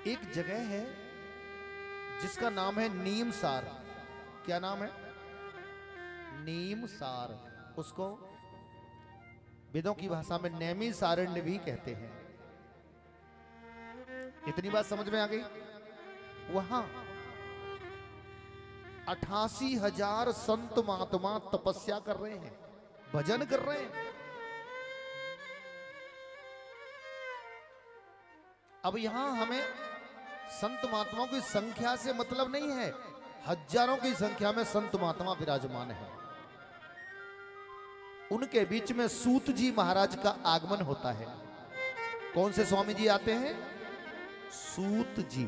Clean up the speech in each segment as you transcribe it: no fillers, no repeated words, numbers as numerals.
एक जगह है जिसका नाम है नीमसार। क्या नाम है? नीमसार। उसको वेदों की भाषा में नैमिषारण्य भी कहते हैं। इतनी बात समझ में आ गई? वहां 88,000 संत महात्मा तपस्या कर रहे हैं, भजन कर रहे हैं। अब यहां हमें संत महात्माओं की संख्या से मतलब नहीं है, हजारों की संख्या में संत महात्मा विराजमान है। उनके बीच में सूत जी महाराज का आगमन होता है। कौन से स्वामी जी आते हैं? सूत जी।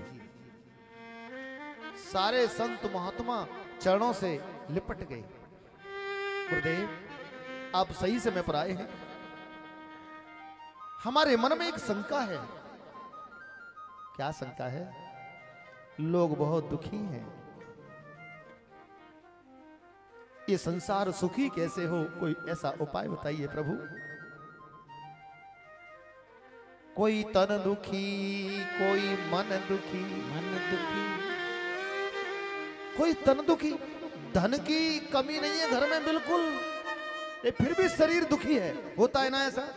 सारे संत महात्मा चरणों से लिपट गए। गुरुदेव आप सही समय पर आए हैं। हमारे मन में एक शंका है। क्या शंका है? लोग बहुत दुखी हैं। ये संसार सुखी कैसे हो? कोई ऐसा उपाय बताइए प्रभु। कोई तन दुखी, कोई मन दुखी, कोई तन दुखी। धन की कमी नहीं है घर में बिल्कुल, ये फिर भी शरीर दुखी है। होता है ना ऐसा?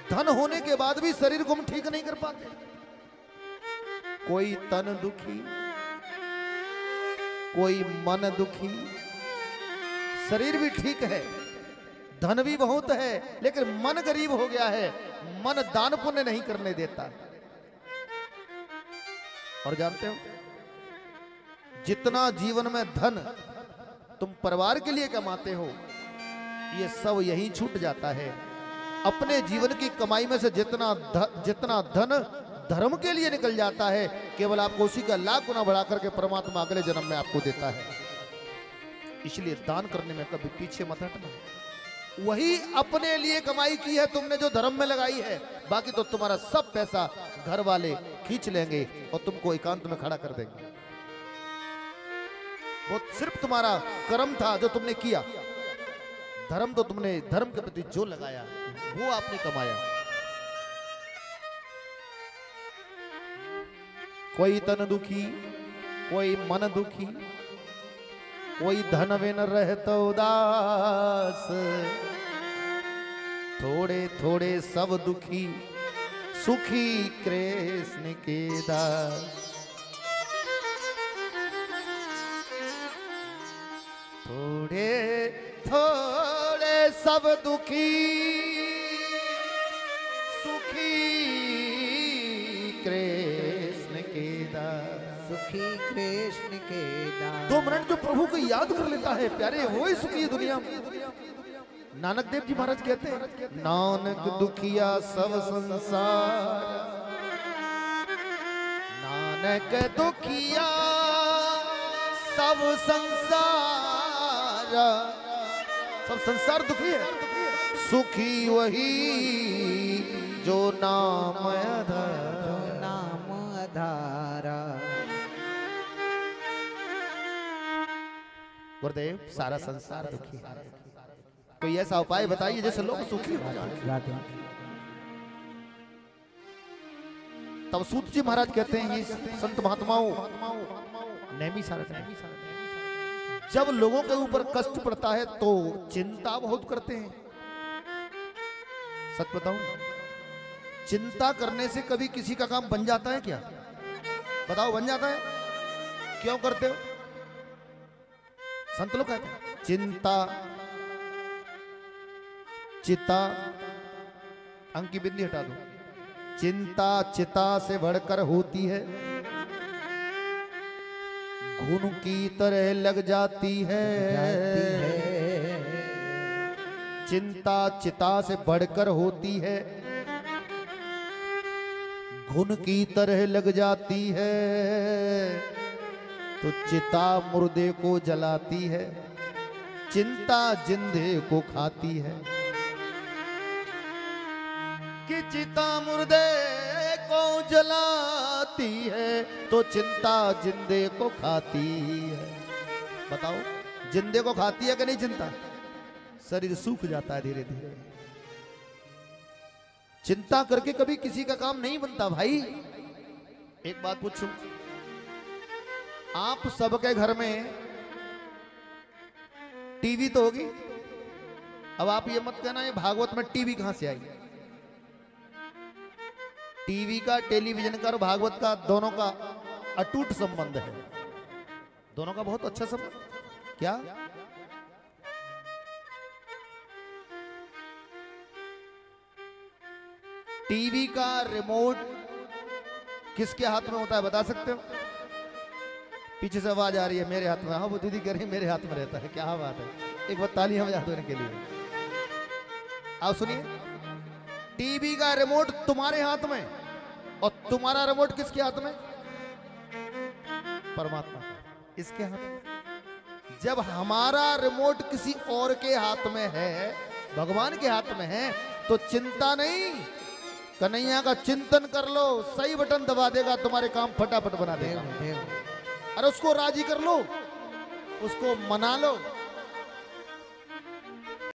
धन होने के बाद भी शरीर को हम ठीक नहीं कर पाते। कोई तन दुखी, कोई मन दुखी। शरीर भी ठीक है, धन भी बहुत है, लेकिन मन गरीब हो गया है। मन दान पुण्य नहीं करने देता। और जानते हो, जितना जीवन में धन तुम परिवार के लिए कमाते हो, ये सब यहीं छूट जाता है। अपने जीवन की कमाई में से जितना धन धर्म के लिए निकल जाता है, केवल आपको उसी का लाख गुना बढ़ा करके परमात्मा अगले जन्म में आपको देता है। इसलिए दान करने में कभी पीछे मत हटना। वही अपने लिए कमाई की है तुमने, जो धर्म में लगाई है। बाकी तो तुम्हारा सब पैसा घर वाले खींच लेंगे और तुमको एकांत में खड़ा कर देंगे। वो सिर्फ तुम्हारा कर्म था जो तुमने किया। धर्म तो तुमने धर्म के प्रति जो लगाया वो आपने कमाया। कोई तन दुखी, कोई मन दुखी, कोई धन बिन रहत उदास। थोड़े थोड़े सब दुखी, सुखी कृष्ण के दास। थोड़े थोड़े सब दुखी, सुखी कृष्ण के दास। सुखी कृष्ण के दास। 2 मिनट जो प्रभु को याद कर लेता है प्यारे, वो ही सुखी है दुनिया में। नानक देव जी महाराज कहते हैं, नानक दुखिया सब संसार। नानक दुखिया सब संसार। सब संसार दुखी है, सुखी वही जो नाम धारा। गुरुदेव सारा संसार दुखी है। कोई ऐसा उपाय बताइए जिससे लोग सुखी हो जाएं। तब सूत जी महाराज कहते हैं, ये संत महात्माओं नैमिषारण्य, जब लोगों के ऊपर कष्ट पड़ता है तो चिंता बहुत करते हैं। सच बताऊं, चिंता करने से कभी किसी का काम बन जाता है क्या? बताओ, बन जाता है? क्यों करते हो? संत लोग कहते हैं, चिंता चिता, अंक की बिंदी हटा दो। चिंता चिता से बढ़कर होती है, घुन की तरह लग जाती है। चिंता चिता से बढ़कर होती है, घुन की तरह लग जाती है। तो चिता मुर्दे को जलाती है, चिंता जिंदे को खाती है। कि चिता मुर्दे को जलाती है तो चिंता जिंदे को खाती है। बताओ, जिंदे को खाती है कि नहीं चिंता? शरीर सूख जाता है धीरे धीरे। चिंता करके कभी किसी का काम नहीं बनता भाई। एक बात पूछूं, आप सबके घर में टीवी तो होगी। अब आप ये मत कहना ये भागवत में टीवी कहां से आई। टीवी का, टेलीविजन का और भागवत का दोनों का अटूट संबंध है, दोनों का बहुत अच्छा संबंध। क्या टीवी का रिमोट किसके हाथ में होता है बता सकते हो? पीछे से आवाज आ रही है मेरे हाथ में। हाँ वो दीदी कह रही है मेरे हाथ में रहता है। क्या बात है, एक बार तालियां बजा दो इनके लिए। आओ सुनिए, टीवी का रिमोट तुम्हारे हाथ में और तुम्हारा रिमोट किसके हाथ में? परमात्मा इसके हाथ में। जब हमारा रिमोट किसी और के हाथ में है, भगवान के हाथ में है, तो चिंता नहीं, कन्हैया का चिंतन कर लो, सही बटन दबा देगा, तुम्हारे काम फटाफट बना देगा। अरे उसको राजी कर लो, उसको मना लो।